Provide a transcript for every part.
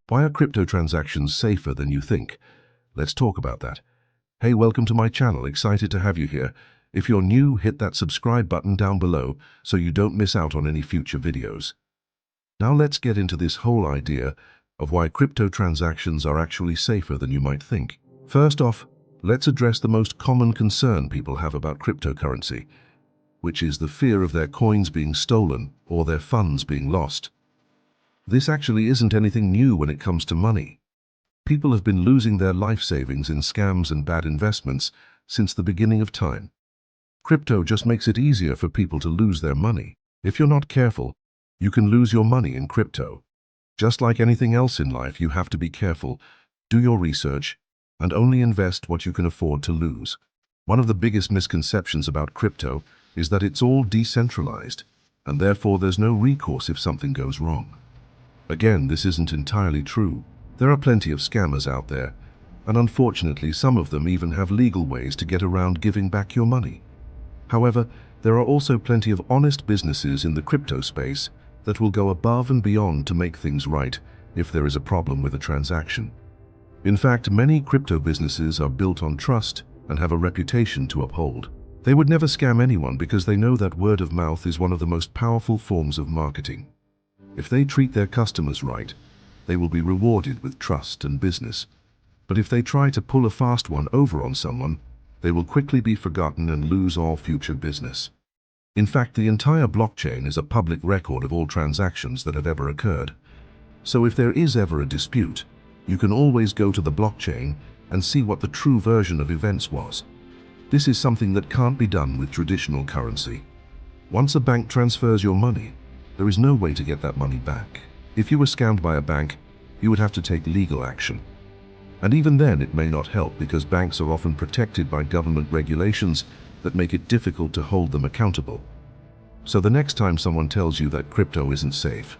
Why are crypto transactions safer than you think? Let's talk about that. Hey, welcome to my channel. Excited to have you here. If you're new, hit that subscribe button down below so you don't miss out on any future videos. Now let's get into this whole idea of why crypto transactions are actually safer than you might think. First off, let's address the most common concern people have about cryptocurrency, which is the fear of their coins being stolen or their funds being lost. This actually isn't anything new when it comes to money. People have been losing their life savings in scams and bad investments since the beginning of time. Crypto just makes it easier for people to lose their money. If you're not careful, you can lose your money in crypto. Just like anything else in life, you have to be careful, do your research, and only invest what you can afford to lose. One of the biggest misconceptions about crypto is that it's all decentralized, and therefore there's no recourse if something goes wrong. Again, this isn't entirely true. There are plenty of scammers out there, and unfortunately some of them even have legal ways to get around giving back your money. However, there are also plenty of honest businesses in the crypto space that will go above and beyond to make things right if there is a problem with a transaction. In fact, many crypto businesses are built on trust and have a reputation to uphold. They would never scam anyone because they know that word of mouth is one of the most powerful forms of marketing. If they treat their customers right, they will be rewarded with trust and business. But if they try to pull a fast one over on someone, they will quickly be forgotten and lose all future business. In fact, the entire blockchain is a public record of all transactions that have ever occurred. So if there is ever a dispute, you can always go to the blockchain and see what the true version of events was. This is something that can't be done with traditional currency. Once a bank transfers your money, there is no way to get that money back. If you were scammed by a bank, you would have to take legal action. And even then, it may not help because banks are often protected by government regulations that make it difficult to hold them accountable. So the next time someone tells you that crypto isn't safe,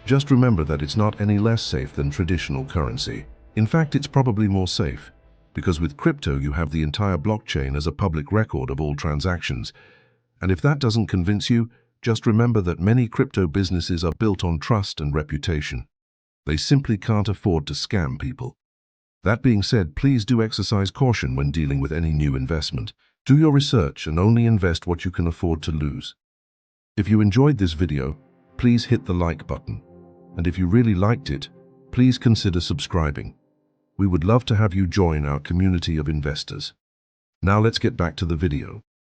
just remember that it's not any less safe than traditional currency. In fact, it's probably more safe, because with crypto you have the entire blockchain as a public record of all transactions. And if that doesn't convince you, just remember that many crypto businesses are built on trust and reputation. They simply can't afford to scam people. That being said, please do exercise caution when dealing with any new investment. Do your research and only invest what you can afford to lose. If you enjoyed this video, please hit the like button. And if you really liked it, please consider subscribing. We would love to have you join our community of investors. Now let's get back to the video.